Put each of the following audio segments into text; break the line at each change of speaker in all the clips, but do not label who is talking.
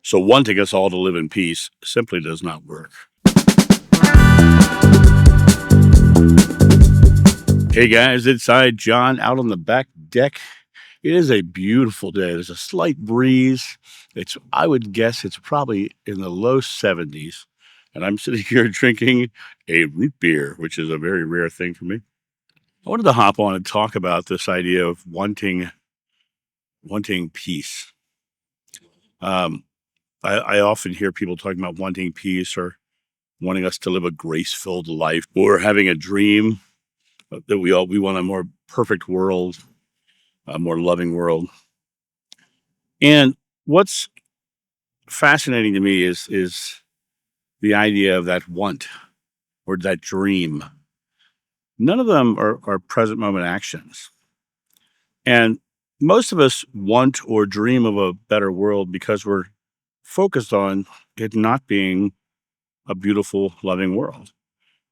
So wanting us all to live in peace simply does not work. Hey guys, inside John out on the back deck. It is a beautiful day. There's a slight breeze. I would guess it's probably in the low 70s. And I'm sitting here drinking a root beer, which is a very rare thing for me. I wanted to hop on and talk about this idea of wanting peace. I often hear people talking about wanting peace or wanting us to live a grace-filled life or having a dream that we want a more perfect world, a more loving world. And what's fascinating to me is the idea of that want or that dream. None of them are present moment actions. And most of us want or dream of a better world because we're focused on it not being a beautiful, loving world.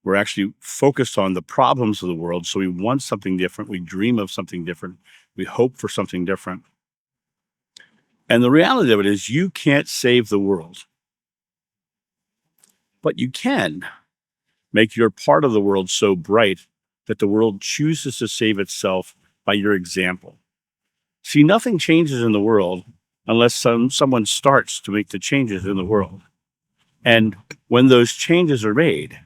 We're actually focused on the problems of the world. So we want something different. We dream of something different. We hope for something different. And the reality of it is you can't save the world, but you can make your part of the world so bright that the world chooses to save itself by your example. See, nothing changes in the world unless someone starts to make the changes in the world. And when those changes are made,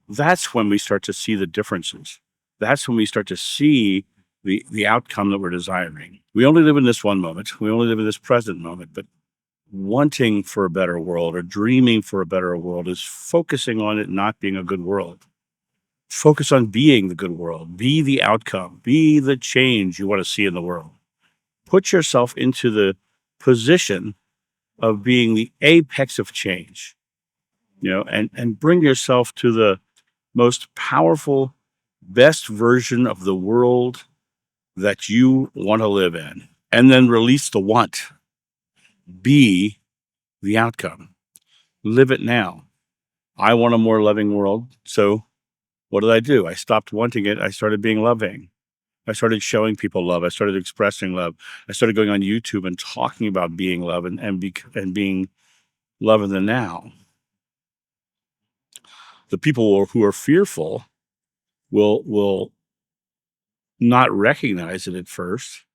that's when we start to see the differences. That's when we start to see the outcome that we're desiring. We only live in this one moment. We only live in this present moment. But wanting for a better world or dreaming for a better world is focusing on it not being a good world. Focus on being the good world. Be the outcome. Be the change you want to see in the world. Put yourself into the position of being the apex of change, and bring yourself to the most powerful, best version of the world that you want to live in. And then release the want. Be the outcome. Live it now. I want a more loving world. So what did I do? I stopped wanting it. I started being loving. I started showing people love. I started expressing love. I started going on YouTube and talking about being love and being love in the now. The people who are fearful will not recognize it at first,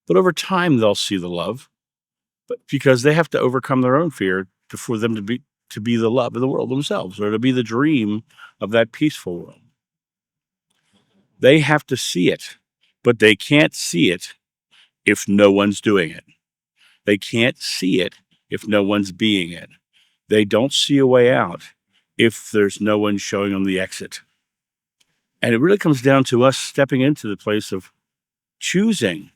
but over time they'll see the love. But because they have to overcome their own fear for them to be the love of the world themselves, or to be the dream of that peaceful world. They have to see it, but they can't see it if no one's doing it. They can't see it if no one's being it. They don't see a way out if there's no one showing them the exit. And it really comes down to us stepping into the place of choosing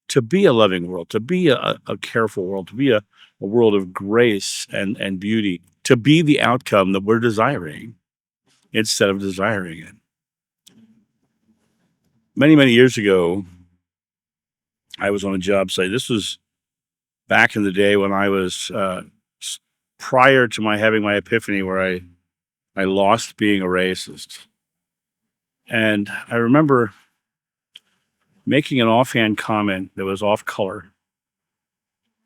to be a loving world, to be a careful world, to be a world of grace and beauty, to be the outcome that we're desiring instead of desiring it. Many, many years ago, I was on a job site. This was back in the day when I was prior to having my epiphany, where I lost being a racist. And I remember making an offhand comment that was off color.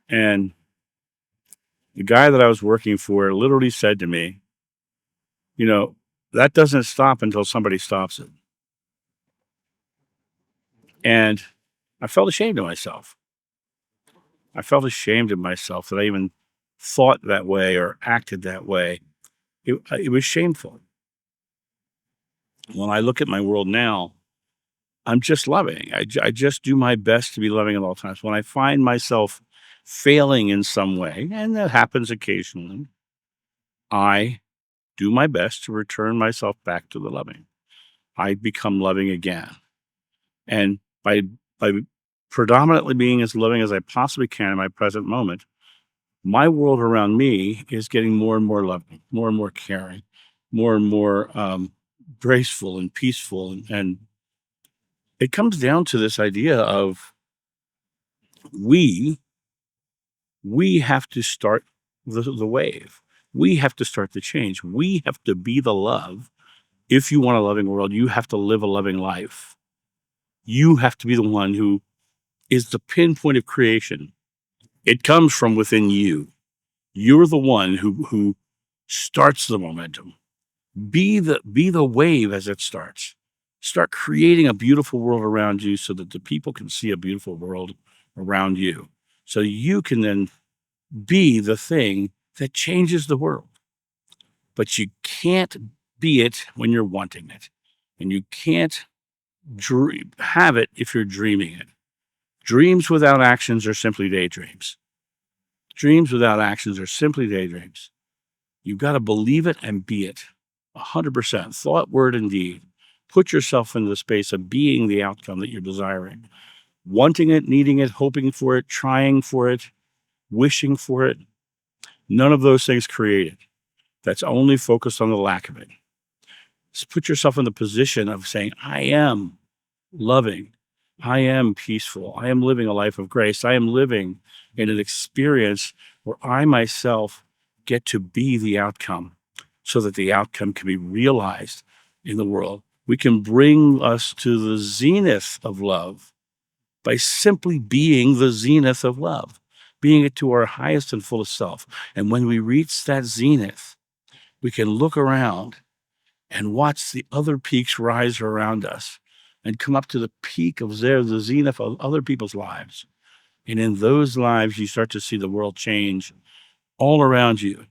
And the guy that I was working for literally said to me, that doesn't stop until somebody stops it. And I felt ashamed of myself. I felt ashamed of myself that I even thought that way or acted that way. It was shameful. When I look at my world now, I'm just loving. I just do my best to be loving at all times. When I find myself failing in some way, and that happens occasionally, I do my best to return myself back to the loving. I become loving again. And by predominantly being as loving as I possibly can in my present moment, my world around me is getting more and more loving, more and more caring, more and more graceful and peaceful. And it comes down to this idea of we have to start the wave. We have to start the change. We have to be the love. If you want a loving world, you have to live a loving life. You have to be the one who is the pinpoint of creation. It comes from within you. You're the one who starts the momentum. Be the wave as it starts. Start creating a beautiful world around you so that the people can see a beautiful world around you. So you can then be the thing that changes the world. But you can't be it when you're wanting it. And you can't have it if you're dreaming it. Dreams without actions are simply daydreams. Dreams without actions are simply daydreams. You've got to believe it and be it. 100%. Thought, word, and deed. Put yourself in the space of being the outcome that you're desiring. Wanting it, needing it, hoping for it, trying for it, wishing for it. None of those things create it. That's only focused on the lack of it. Just put yourself in the position of saying, I am loving. I am peaceful. I am living a life of grace. I am living in an experience where I myself get to be the outcome so that the outcome can be realized in the world. We can bring us to the zenith of love by simply being the zenith of love, being it to our highest and fullest self. And when we reach that zenith, we can look around and watch the other peaks rise around us and come up to the peak of the zenith of other people's lives. And in those lives, you start to see the world change all around you.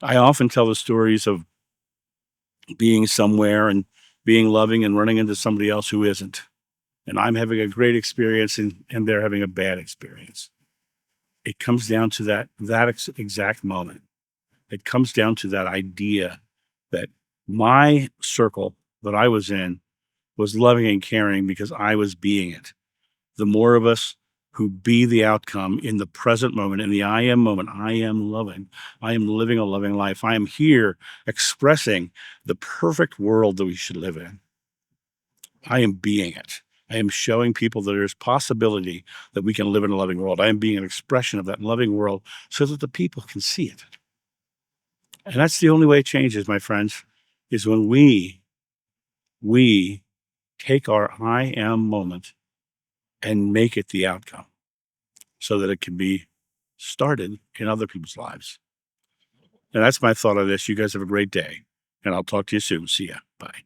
I often tell the stories of being somewhere and being loving and running into somebody else who isn't. And I'm having a great experience and they're having a bad experience. It comes down to that exact moment. It comes down to that idea that my circle that I was in was loving and caring because I was being it. The more of us who be the outcome in the present moment, in the I am moment, I am loving. I am living a loving life. I am here expressing the perfect world that we should live in. I am being it. I am showing people that there's possibility that we can live in a loving world. I am being an expression of that loving world so that the people can see it. And that's the only way it changes, my friends, is when we take our I am moment and make it the outcome so that it can be started in other people's lives. And that's my thought on this. You guys have a great day, and I'll talk to you soon. See ya. Bye.